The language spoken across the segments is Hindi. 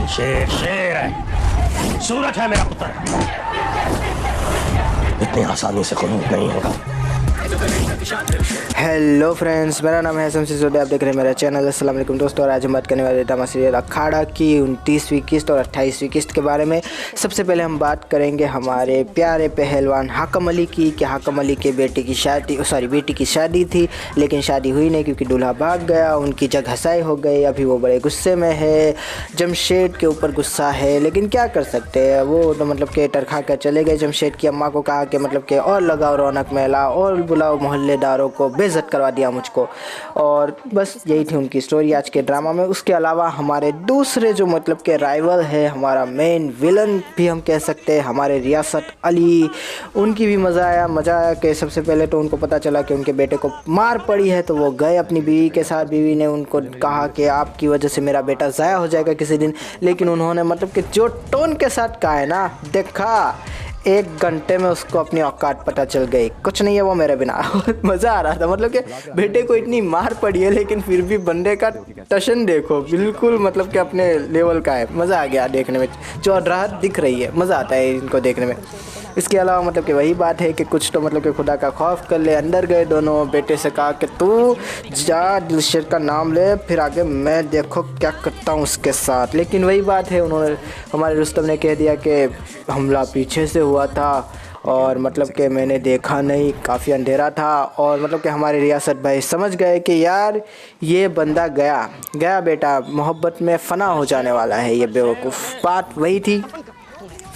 शेर शेर है, सूरज है मेरा पुत्र। इतनी आसानी से कुनूत नहीं होगा। हेलो फ्रेंड्स, मेरा नाम है हसन सिसोदिया, आप देख रहे हैं मेरा चैनल। अस्सलाम वालेकुम दोस्तों, और आज हम बात करने वाले ड्रामा सीरियल अखाड़ा की 29वीं किस्त और 28वीं किस्त के बारे में। सबसे पहले हम बात करेंगे हमारे प्यारे पहलवान हाकम अली की कि हाकम अली के बेटी की शादी थी, लेकिन शादी हुई नहीं क्योंकि दूल्हा भाग गया, उनकी जगह हसाई हो गई। अभी वो बड़े गुस्से में है, जमशेद के ऊपर गुस्सा है, लेकिन क्या कर सकते हैं। वो तो मतलब कि टरखा कर चले गए। जमशेद की अम्मा को कहा कि मतलब कि और लगाओ रौनक मेला और बुलाओ मोहल्लेदारों को, बेइज्जत करवा दिया मुझको। और बस यही थी उनकी स्टोरी आज के ड्रामा में। उसके अलावा हमारे दूसरे जो मतलब के राइवल है, हमारा मेन विलन भी हम कह सकते हैं, हमारे रियासत अली, उनकी भी मज़ा आया कि सबसे पहले तो उनको पता चला कि उनके बेटे को मार पड़ी है, तो वो गए अपनी बीवी के साथ। बीवी ने उनको कहा कि आपकी वजह से मेरा बेटा ज़ाया हो जाएगा किसी दिन, लेकिन उन्होंने मतलब कि जो टोन के साथ कहा है ना, देखा 1 घंटे में उसको अपनी औकात पता चल गई। कुछ नहीं है वो मेरे बिना। मज़ा आ रहा था, मतलब कि बेटे को इतनी मार पड़ी है, लेकिन फिर भी बंदे का टशन देखो, बिल्कुल मतलब कि अपने लेवल का है। मज़ा आ गया देखने में, चौधराहट दिख रही है, मज़ा आता है इनको देखने में। इसके अलावा मतलब कि वही बात है कि कुछ तो मतलब कि खुदा का खौफ कर ले। अंदर गए दोनों, बेटे से कहा कि तू जा, दिलशेर का नाम ले, फिर आगे मैं देखो क्या करता हूँ उसके साथ। लेकिन वही बात है, उन्होंने, हमारे रुस्तम ने कह दिया कि हमला पीछे से हुआ था और मतलब कि मैंने देखा नहीं, काफ़ी अंधेरा था। और मतलब कि हमारे रियासत भाई समझ गए कि यार ये बंदा गया बेटा, मोहब्बत में फ़ना हो जाने वाला है ये बेवकूफ़। बात वही थी।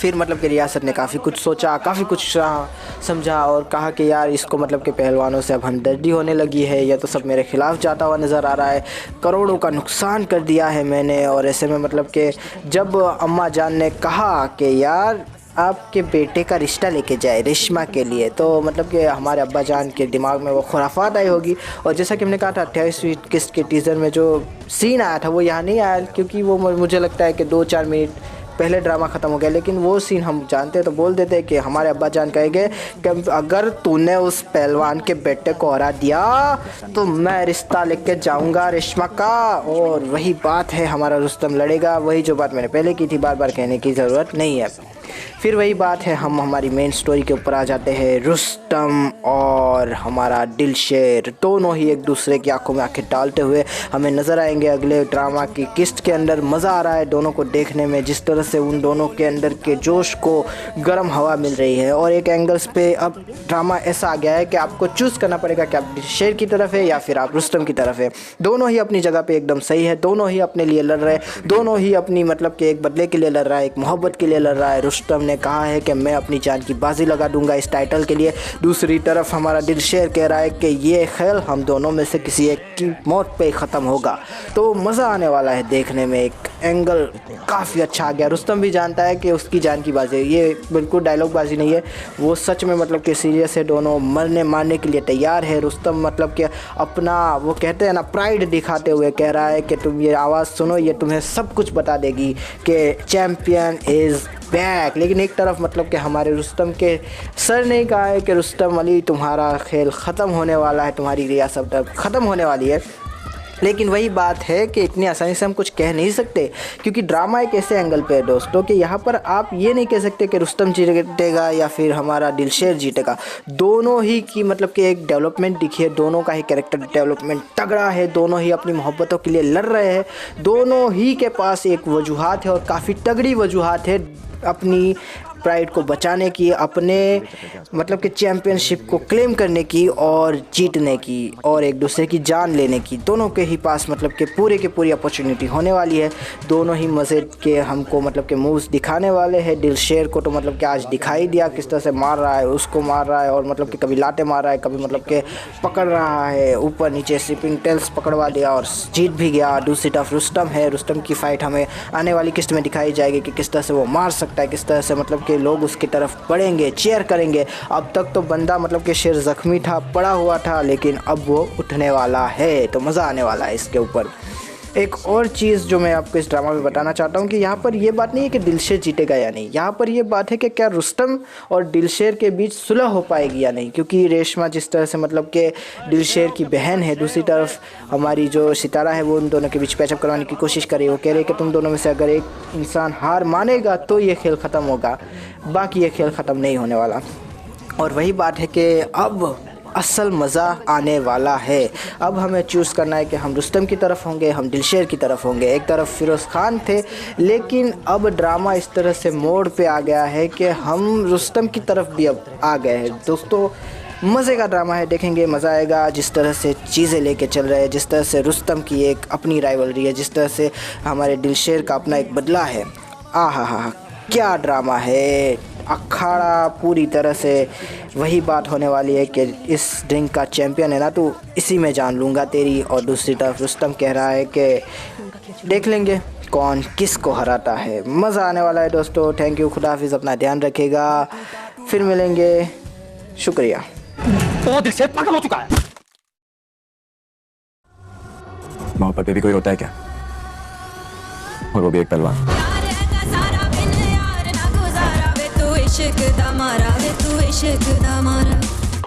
फिर मतलब कि रियासत ने काफ़ी कुछ सोचा, काफ़ी कुछ समझा और कहा कि यार इसको मतलब कि पहलवानों से अब हमदर्दी होने लगी है, यह तो सब मेरे ख़िलाफ़ जाता हुआ नज़र आ रहा है, करोड़ों का नुकसान कर दिया है मैंने। और ऐसे में मतलब कि जब अम्मा जान ने कहा कि यार आपके बेटे का रिश्ता लेके जाए रेशमा के लिए, तो मतलब कि हमारे अब्बा जान के दिमाग में वो खुराफात आई होगी। और जैसा कि हमने कहा था 28वीं किस्त के टीज़र में जो सीन आया था वो यहाँ नहीं आया, क्योंकि वो मुझे लगता है कि 2-4 मिनट पहले ड्रामा ख़त्म हो गया। लेकिन वो सीन हम जानते तो बोल देते कि हमारे अब्बा जान कहेंगे कि अगर तूने उस पहलवान के बेटे को हरा दिया तो मैं रिश्ता लेके जाऊंगा रेशमा का। और वही बात है, हमारा रुस्तम लड़ेगा। वही जो बात मैंने पहले की थी, बार बार कहने की ज़रूरत नहीं है। फिर वही बात है, हम हमारी मेन स्टोरी के ऊपर आ जाते हैं। रुस्तम और हमारा दिलशेर दोनों ही एक दूसरे की आंखों में आंखें डालते हुए हमें नज़र आएंगे अगले ड्रामा की किस्त के अंदर। मज़ा आ रहा है दोनों को देखने में, जिस तरह से उन दोनों के अंदर के जोश को गर्म हवा मिल रही है। और एक एंगल्स पे अब ड्रामा ऐसा आ गया है कि आपको चूज़ करना पड़ेगा कि आप दिलशेर की तरफ है या फिर आप रुस्तम की तरफ है। दोनों ही अपनी जगह पे एकदम सही है, दोनों ही अपने लिए लड़ रहे हैं, दोनों ही अपनी मतलब कि एक बदले के लिए लड़ रहा है, एक मोहब्बत के लिए लड़ रहा है। रुस्तम ने कहा है कि मैं अपनी जान की बाजी लगा दूंगा इस टाइटल के लिए। दूसरी तरफ हमारा दिलशेर कह रहा है कि ये खेल हम दोनों में से किसी एक की मौत पे ख़त्म होगा। तो मज़ा आने वाला है देखने में, एक एंगल काफ़ी अच्छा आ गया। रुस्तम भी जानता है कि उसकी जान की बाजी, ये बिल्कुल डायलॉग बाजी नहीं है, वो सच में मतलब कि सीरियस है, दोनों मरने मारने के लिए तैयार है। रुस्तम मतलब कि अपना वो कहते हैं ना प्राइड दिखाते हुए कह रहा है कि तुम ये आवाज़ सुनो, ये तुम्हें सब कुछ बता देगी कि चैम्पियन इज़ बैक। लेकिन एक तरफ मतलब कि हमारे रुस्तम के सर ने कहा है कि रुस्तम अली तुम्हारा खेल ख़त्म होने वाला है, तुम्हारी रियासत अब ख़त्म होने वाली है। लेकिन वही बात है कि इतनी आसानी से हम कुछ कह नहीं सकते, क्योंकि ड्रामा एक ऐसे एंगल पे है दोस्तों कि यहाँ पर आप ये नहीं कह सकते कि रुस्तम जीतेगा या फिर हमारा दिलशेर जीतेगा। दोनों ही की मतलब कि एक डेवलपमेंट दिखी है, दोनों का ही कैरेक्टर डेवलपमेंट तगड़ा है, दोनों ही अपनी मोहब्बतों के लिए लड़ रहे हैं, दोनों ही के पास एक वजूहात है और काफ़ी तगड़ी वजूहात है अपनी प्राइड को बचाने की, अपने मतलब कि चैम्पियनशिप को क्लेम करने की और जीतने की और एक दूसरे की जान लेने की। दोनों के ही पास मतलब कि पूरे की पूरी अपॉर्चुनिटी होने वाली है। दोनों ही मज़े के हमको मतलब कि मूव्स दिखाने वाले हैं। दिलशेर को तो मतलब कि आज दिखाई दिया किस तरह से मार रहा है, उसको मार रहा है और मतलब कि कभी लाते मार रहा है, कभी मतलब कि पकड़ रहा है ऊपर नीचे, स्लिपिंग टेल्स पकड़वा दिया और जीत भी गया। दूसरी तरफ रुस्तम है, रुस्तम की फ़ाइट हमें आने वाली किस्त में दिखाई जाएगी कि किस तरह से वो मार सकता है, किस तरह से मतलब कि लोग उसकी तरफ बढ़ेंगे, चीयर करेंगे। अब तक तो बंदा मतलब कि शेर ज़ख्मी था, पड़ा हुआ था, लेकिन अब वो उठने वाला है, तो मज़ा आने वाला है इसके ऊपर। एक और चीज़ जो मैं आपको इस ड्रामा में बताना चाहता हूँ कि यहाँ पर ये बात नहीं है कि दिलशेर जीतेगा या नहीं, यहाँ पर ये बात है कि क्या रुस्तम और दिलशेर के बीच सुलह हो पाएगी या नहीं। क्योंकि रेशमा जिस तरह से मतलब कि दिलशेर की बहन है, दूसरी तरफ हमारी जो सितारा है वो उन दोनों के बीच पैचअप करवाने की कोशिश कर रही है। वो कह रही है कि तुम दोनों में से अगर एक इंसान हार मानेगा तो ये खेल ख़त्म होगा, बाकी ये खेल ख़त्म नहीं होने वाला। और वही बात है कि अब असल मज़ा आने वाला है। अब हमें चूज़ करना है कि हम रुस्तम की तरफ होंगे, हम दिलशेर की तरफ होंगे। एक तरफ फ़िरोज़ खान थे, लेकिन अब ड्रामा इस तरह से मोड़ पे आ गया है कि हम रुस्तम की तरफ भी अब आ गए हैं। दोस्तों मज़े का ड्रामा है, देखेंगे मज़ा आएगा। जिस तरह से चीज़ें लेके चल रहे हैं, जिस तरह से रुस्तम की एक अपनी राइवलरी है, जिस तरह से हमारे दिलशेर का अपना एक बदला है। हा क्या ड्रामा है। अखाड़ा पूरी तरह से वही बात होने वाली है कि इस ड्रिंक का चैम्पियन है ना, तो इसी में जान लूँगा तेरी। और दूसरी तरफ रुस्तम कह रहा है कि देख लेंगे कौन किसको हराता है। मज़ा आने वाला है दोस्तों। थैंक यू, खुदा हाफिज़, अपना ध्यान रखिएगा, फिर मिलेंगे, शुक्रिया। तो दिल से पागल हो चुका है। मोहब्बत पे भी कोई होता है क्या? और वो भी एक पहलवान।